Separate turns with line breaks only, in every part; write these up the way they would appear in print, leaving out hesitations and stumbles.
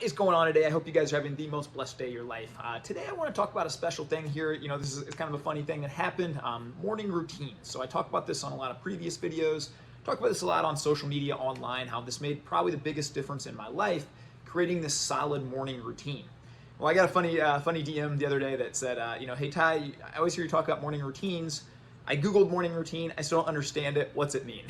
What is going on today? I hope you guys are having the most blessed day of your life. Today I want to talk about a special thing here. You know, this is kind of a funny thing that happened, morning routines. So I talk about this on a lot of previous videos, talk about this a lot on social media, online, how this made probably the biggest difference in my life, creating this solid morning routine. Well, I got a funny DM the other day that said, hey Ty, I always hear you talk about morning routines. I Googled morning routine. I still don't understand it. What's it mean?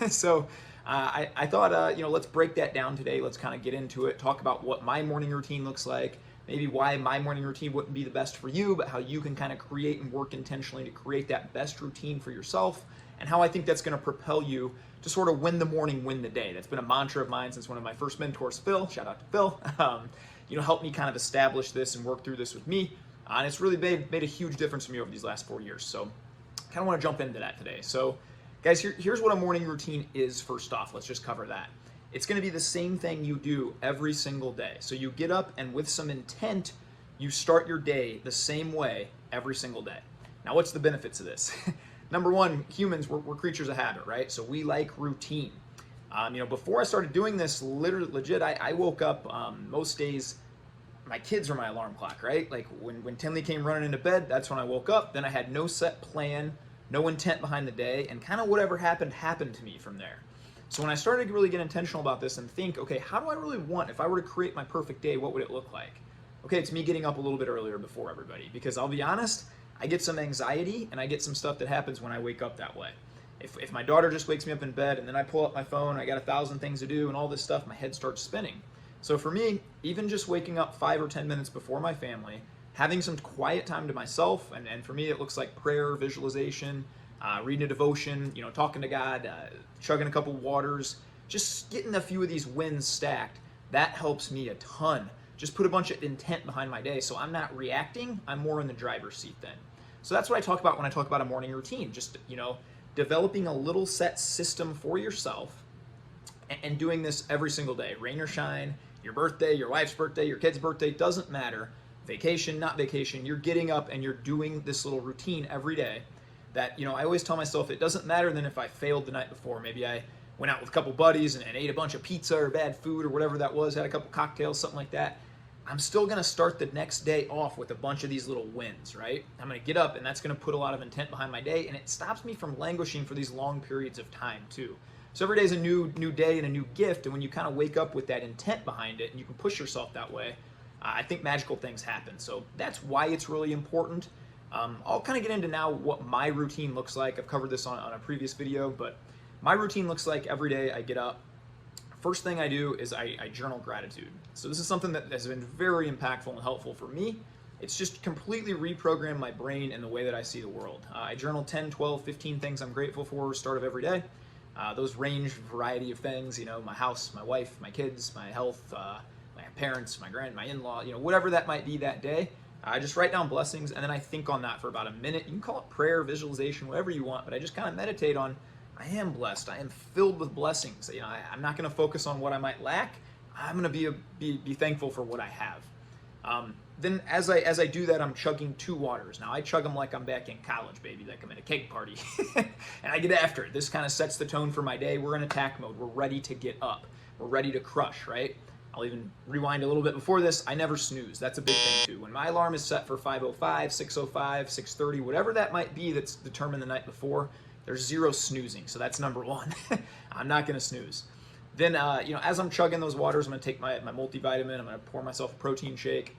So I thought, let's break that down today. Let's kind of get into it, talk about what my morning routine looks like, maybe why my morning routine wouldn't be the best for you, but how you can kind of create and work intentionally to create that best routine for yourself, and how I think that's going to propel you to sort of win the morning, win the day. That's been a mantra of mine since one of my first mentors, Phil. Shout out to Phil. Helped me kind of establish this and work through this with me. And it's really made a huge difference for me over these last 4 years. So kind of want to jump into that today. So guys, here's what a morning routine is first off. Let's just cover that. It's going to be the same thing you do every single day. So you get up and with some intent, you start your day the same way every single day. Now, what's the benefits of this? Number one, humans, we're creatures of habit, right? So we like routine. Before I started doing this, legit, I woke up most days, my kids are my alarm clock, right? Like when Tinley came running into bed, that's when I woke up. Then I had no set plan, no intent behind the day, and kind of whatever happened to me from there. So when I started to really get intentional about this and think, okay, how do I really want, if I were to create my perfect day, what would it look like? Okay, it's me getting up a little bit earlier before everybody, because I'll be honest, I get some anxiety and I get some stuff that happens when I wake up that way. If my daughter just wakes me up in bed and then I pull up my phone, I got 1,000 things to do and all this stuff, my head starts spinning. So for me, even just waking up 5 or 10 minutes before my family, having some quiet time to myself, and for me it looks like prayer, visualization, reading a devotion, talking to God, chugging a couple waters, just getting a few of these wins stacked, that helps me a ton. Just put a bunch of intent behind my day so I'm not reacting, I'm more in the driver's seat then. So that's what I talk about when I talk about a morning routine, just, developing a little set system for yourself and doing this every single day, rain or shine, your birthday, your wife's birthday, your kid's birthday, doesn't matter. Vacation, not vacation, you're getting up and you're doing this little routine every day that, I always tell myself it doesn't matter then if I failed the night before. Maybe I went out with a couple buddies and ate a bunch of pizza or bad food or whatever that was, had a couple cocktails, something like that. I'm still going to start the next day off with a bunch of these little wins, right? I'm going to get up and that's going to put a lot of intent behind my day, and it stops me from languishing for these long periods of time too. So every day is a new day and a new gift, and when you kind of wake up with that intent behind it and you can push yourself that way, I think magical things happen. So that's why it's really important. I'll kind of get into now what my routine looks like. I've covered this on a previous video, but my routine looks like every day I get up. First thing I do is I journal gratitude. So this is something that has been very impactful and helpful for me. It's just completely reprogrammed my brain and the way that I see the world. I journal 10, 12, 15 things I'm grateful for start of every day. Those range variety of things, my house, my wife, my kids, my health, my parents, my in-law, whatever that might be that day. I just write down blessings and then I think on that for about a minute. You can call it prayer, visualization, whatever you want, but I just kind of meditate on, I am blessed. I am filled with blessings. I'm not going to focus on what I might lack. I'm going to be thankful for what I have. Then as I do that, I'm chugging 2 waters. Now I chug them like I'm back in college, baby, like I'm at a cake party, and I get after it. This kind of sets the tone for my day. We're in attack mode. We're ready to get up. We're ready to crush, right? I'll even rewind a little bit before this. I never snooze. That's a big thing too. When my alarm is set for 5:05, 6:05, 6:30, whatever that might be that's determined the night before, there's 0 snoozing. So that's number 1. I'm not going to snooze. Then, as I'm chugging those waters, I'm going to take my multivitamin. I'm going to pour myself a protein shake.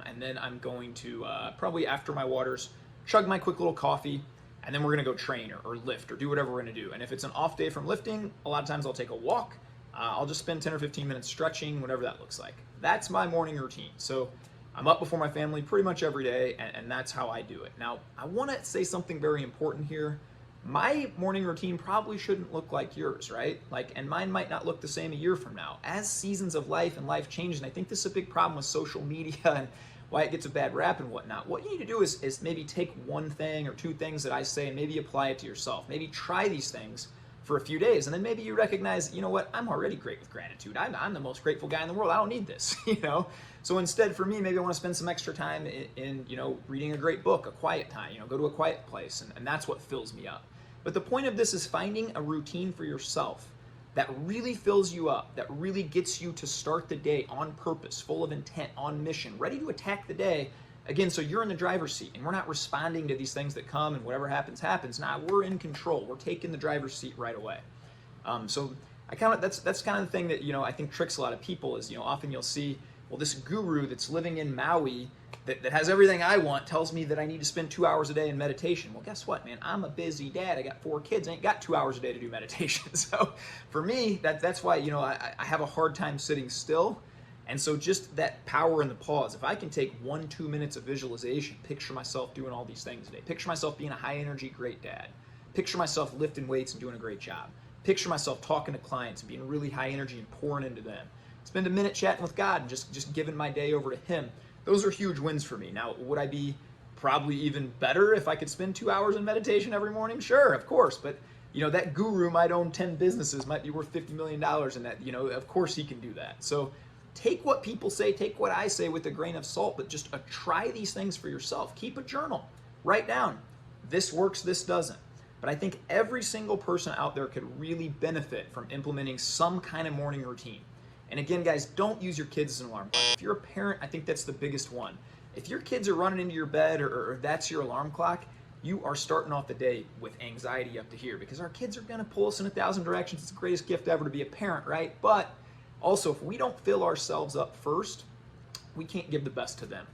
And then I'm going to, probably after my waters, chug my quick little coffee. And then we're going to go train or lift or do whatever we're going to do. And if it's an off day from lifting, a lot of times I'll take a walk. I'll just spend 10 or 15 minutes stretching, whatever that looks like. That's my morning routine. So I'm up before my family pretty much every day, and that's how I do it. Now, I want to say something very important here. My morning routine probably shouldn't look like yours, right? And mine might not look the same a year from now. As seasons of life and life change, and I think this is a big problem with social media and why it gets a bad rap and whatnot. What you need to do is maybe take one thing or 2 things that I say and maybe apply it to yourself. Maybe try these things for a few days, and then maybe you recognize, I'm already great with gratitude. I'm the most grateful guy in the world. I don't need this, So instead, for me, maybe I want to spend some extra time in reading a great book, a quiet time, go to a quiet place, and that's what fills me up. But the point of this is finding a routine for yourself that really fills you up, that really gets you to start the day on purpose, full of intent, on mission, ready to attack the day. Again, so you're in the driver's seat and we're not responding to these things that come and whatever happens, happens. Nah, we're in control. We're taking the driver's seat right away. So that's kind of the thing that, I think tricks a lot of people is, often you'll see, well, this guru that's living in Maui that has everything I want tells me that I need to spend 2 hours a day in meditation. Well, guess what, man? I'm a busy dad. I got 4 kids. I ain't got 2 hours a day to do meditation. So for me, that's why, I have a hard time sitting still. And so just that power in the pause, if I can take 1-2 minutes of visualization, picture myself doing all these things today, picture myself being a high energy, great dad, picture myself lifting weights and doing a great job, picture myself talking to clients and being really high energy and pouring into them, spend a minute chatting with God and just giving my day over to Him. Those are huge wins for me. Now, would I be probably even better if I could spend 2 hours in meditation every morning? Sure, of course. But, that guru might own 10 businesses, might be worth $50 million, and that, of course he can do that. So take what people say, take what I say with a grain of salt, but just try these things for yourself. Keep a journal. Write down, this works, this doesn't. But I think every single person out there could really benefit from implementing some kind of morning routine. And again, guys, don't use your kids as an alarm clock. If you're a parent, I think that's the biggest one. If your kids are running into your bed or that's your alarm clock, you are starting off the day with anxiety up to here because our kids are going to pull us in 1,000 directions. It's the greatest gift ever to be a parent, right? But also, if we don't fill ourselves up first, we can't give the best to them.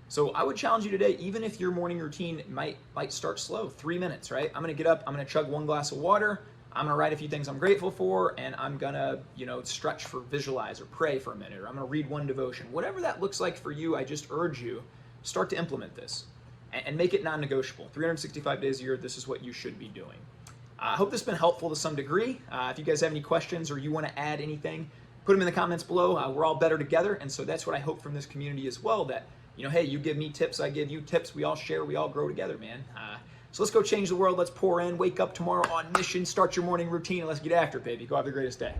So I would challenge you today, even if your morning routine might start slow, 3 minutes, right? I'm going to get up, I'm going to chug 1 glass of water, I'm going to write a few things I'm grateful for, and I'm going to, stretch for visualize or pray for a minute, or I'm going to read 1 devotion. Whatever that looks like for you, I just urge you, start to implement this and make it non-negotiable. 365 days a year, this is what you should be doing. I hope this has been helpful to some degree. If you guys have any questions or you want to add anything, put them in the comments below. We're all better together, and so that's what I hope from this community as well, that, hey, you give me tips, I give you tips, we all share, we all grow together, man. So let's go change the world, let's pour in, wake up tomorrow on mission, start your morning routine, and let's get after it, baby. Go have the greatest day.